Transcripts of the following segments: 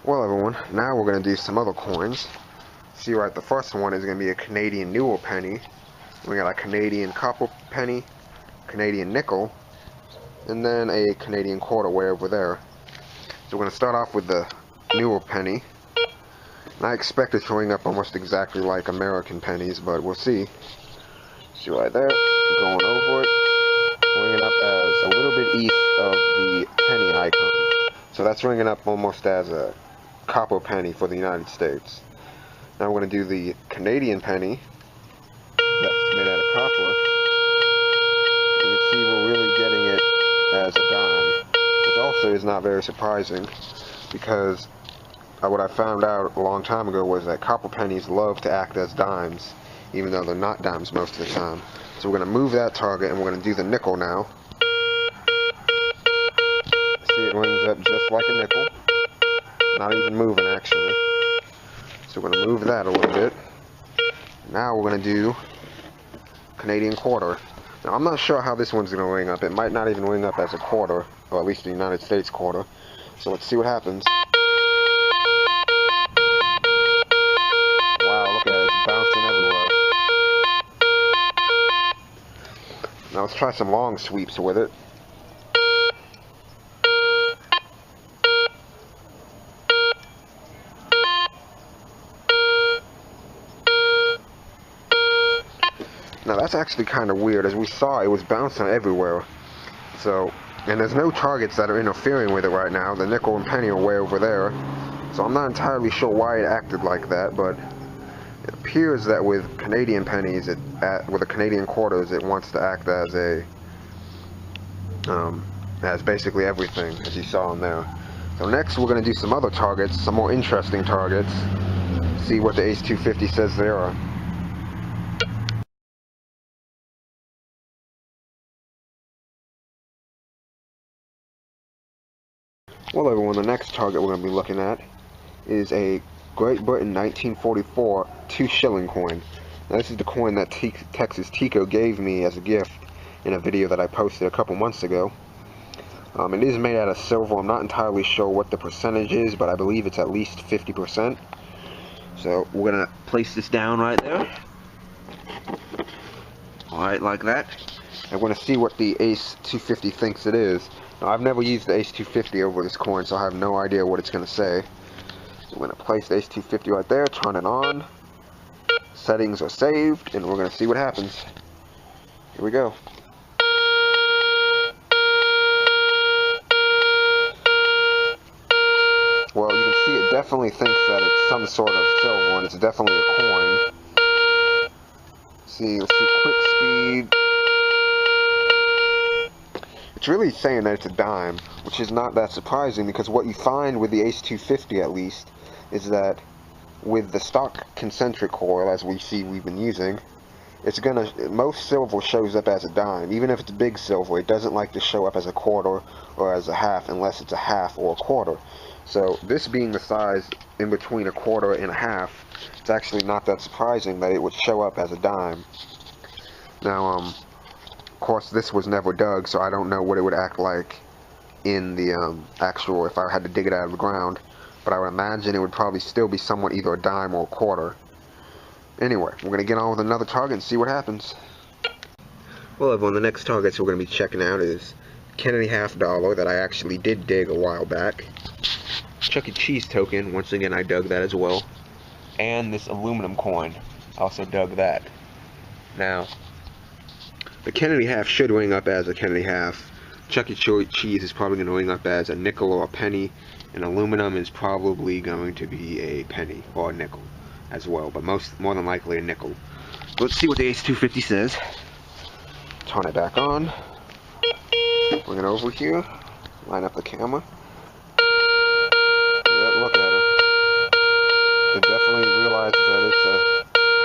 Well, everyone, now we're going to do some other coins. See, right, the first one is going to be a Canadian Newell penny. We got a Canadian copper penny, Canadian nickel, and then a Canadian quarter way over there. So we're going to start off with the Newell penny. And I expect it to ring up almost exactly like American pennies, but we'll see. See right there, going over it, ringing up as a little bit east of the penny icon. So that's ringing up almost as a copper penny for the United States. Now we're going to do the Canadian penny. That's made out of copper. You can see we're really getting it as a dime, which also is not very surprising, because what I found out a long time ago was that copper pennies love to act as dimes, even though they're not dimes most of the time. So we're going to move that target, and we're going to do the nickel now. See, it rings up just like a nickel. Not even moving, actually. So we're going to move that a little bit. Now we're going to do Canadian quarter. Now I'm not sure how this one's going to ring up. It might not even ring up as a quarter, or at least the United States quarter. So let's see what happens. Wow, look at it. It's bouncing everywhere. Now let's try some long sweeps with it. Now that's actually kind of weird. As we saw, it was bouncing everywhere. So, and there's no targets that are interfering with it right now. The nickel and penny are way over there. So I'm not entirely sure why it acted like that, but it appears that with Canadian pennies, with the Canadian quarters, it wants to act as as basically everything, as you saw in there. So next we're going to do some other targets, some more interesting targets. See what the Ace 250 says there are. Well, everyone, the next target we're going to be looking at is a Great Britain 1944 2 shilling coin. Now, this is the coin that Texas Tico gave me as a gift in a video that I posted a couple months ago. It is made out of silver. I'm not entirely sure what the percentage is, but I believe it's at least 50%. So we're going to place this down right there. Alright, like that. I'm going to see what the Ace 250 thinks it is. Now, I've never used the Ace 250 over this coin, so I have no idea what it's going to say. So I'm going to place the Ace 250 right there, turn it on. Settings are saved, and we're going to see what happens. Here we go. Well, you can see it definitely thinks that it's some sort of silver, and it's definitely a coin. See, let's see, quick speed. It's really saying that it's a dime, which is not that surprising, because what you find with the Ace 250 at least is that with the stock concentric coil, as we've been using, most silver shows up as a dime. Even if it's big silver, it doesn't like to show up as a quarter or as a half unless it's a half or a quarter. So this being the size in between a quarter and a half, it's actually not that surprising that it would show up as a dime. Now, of course, this was never dug, so I don't know what it would act like in the actual, if I had to dig it out of the ground. But I would imagine it would probably still be somewhat either a dime or a quarter. Anyway, we're going to get on with another target and see what happens. Well, everyone, the next targets we're going to be checking out is Kennedy $50 that I actually did dig a while back. Chuck E. Cheese token, once again I dug that as well. And this aluminum coin, also dug that. Now, the Kennedy half should ring up as a Kennedy half. Chuck E. Cheese is probably going to ring up as a nickel or a penny, and aluminum is probably going to be a penny or a nickel as well, but more than likely a nickel. Let's see what the Ace 250 says. Turn it back on. Bring it over here. Line up the camera. Yeah, look at it. It definitely realizes that it's a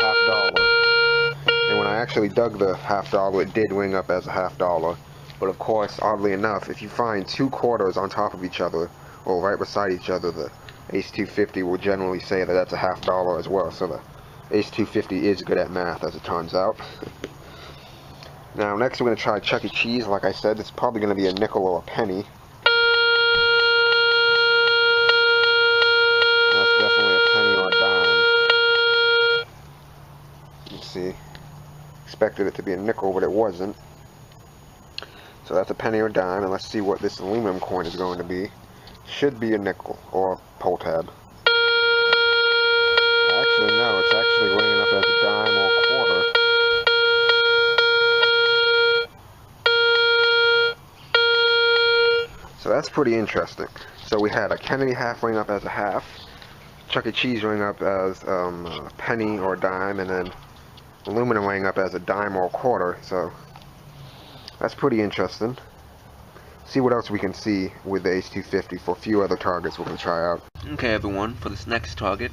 $50. And when I actually dug the $50, it did ring up as a $50. But of course, oddly enough, if you find two quarters on top of each other, or right beside each other, the Ace 250 will generally say that that's a $50 as well. So the Ace 250 is good at math, as it turns out. Now, next we're going to try Chuck E. Cheese. Like I said, it's probably going to be a nickel or a penny. see. Expected it to be a nickel, but it wasn't. So that's a penny or dime, and let's see what this aluminum coin is going to be. Should be a nickel or pull tab. Actually, no, it's actually ringing up as a dime or a quarter. So that's pretty interesting. So we had a Kennedy half ring up as a half, Chuck E. Cheese ring up as a penny or a dime, and then aluminum ring up as a dime or a quarter. So that's pretty interesting. See what else we can see with the Ace 250 for a few other targets we're going to try out. Okay everyone, for this next target,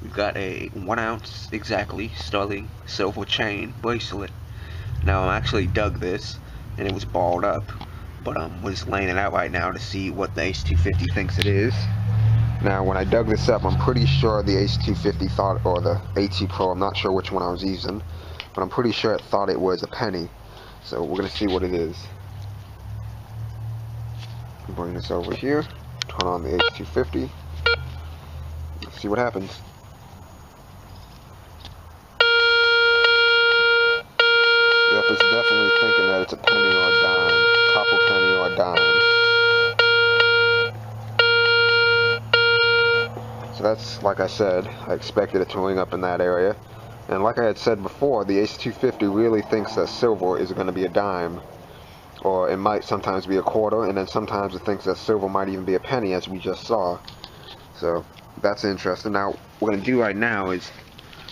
we've got a 1 ounce exactly sterling silver chain bracelet. Now I actually dug this, and it was balled up, but we're just laying it out right now to see what the Ace 250 thinks it is. Now when I dug this up, I'm pretty sure the Ace 250 thought, or the AT Pro, I'm not sure which one I was using, but I'm pretty sure it thought it was a penny. So we're going to see what it is. Bring this over here, turn on the Ace 250, let's see what happens. Yep, it's definitely thinking that it's a penny or a dime, copper penny or a dime. So that's, like I said, I expected it to ring up in that area. And like I had said before, the Ace 250 really thinks that silver is going to be a dime. Or it might sometimes be a quarter, and then sometimes it thinks that silver might even be a penny, as we just saw. So that's interesting. Now, what we're going to do right now is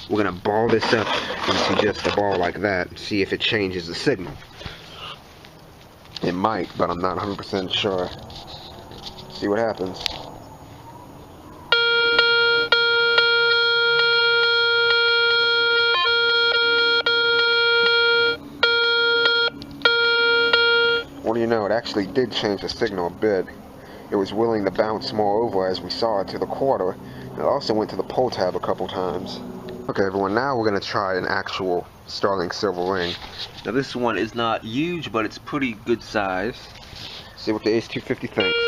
we're going to ball this up into just a ball like that and see if it changes the signal. It might, but I'm not 100% sure. See what happens. What do you know, it actually did change the signal a bit. It was willing to bounce more over, as we saw, to the quarter. And it also went to the pull tab a couple times. Okay everyone, now we're going to try an actual sterling silver ring. Now this one is not huge, but it's pretty good size. See what the Ace 250 thinks.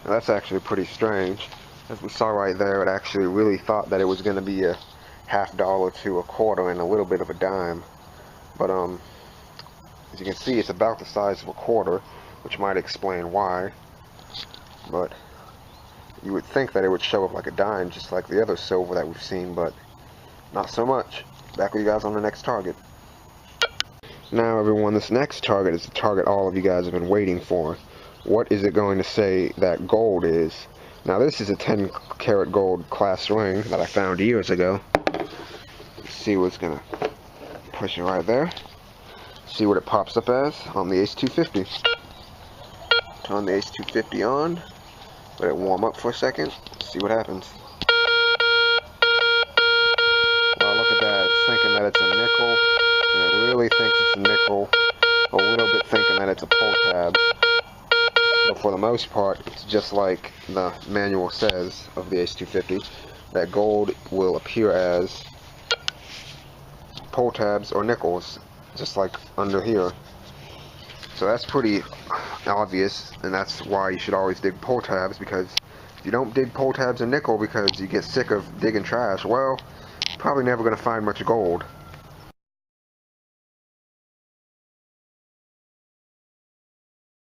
Now that's actually pretty strange. As we saw right there, it actually really thought that it was going to be a $half to a quarter and a little bit of a dime. But as you can see, it's about the size of a quarter, which might explain why. But you would think that it would show up like a dime, just like the other silver that we've seen, but not so much. Back with you guys on the next target. Now everyone, this next target is the target all of you guys have been waiting for. What is it going to say that gold is? Now this is a 10 karat gold class ring that I found years ago. Let's see what's gonna push it right there. See what it pops up as on the Ace 250. Turn the Ace 250 on. Let it warm up for a second. See what happens. Well, look at that. It's thinking that it's a nickel, and it really thinks it's a nickel. A little bit thinking that it's a pull tab. But for the most part, it's just like the manual says of the Ace 250, that gold will appear as pull tabs or nickels, just like under here. So that's pretty obvious, and that's why you should always dig pull tabs, because if you don't dig pull tabs or nickel because you get sick of digging trash, well, you're probably never going to find much gold.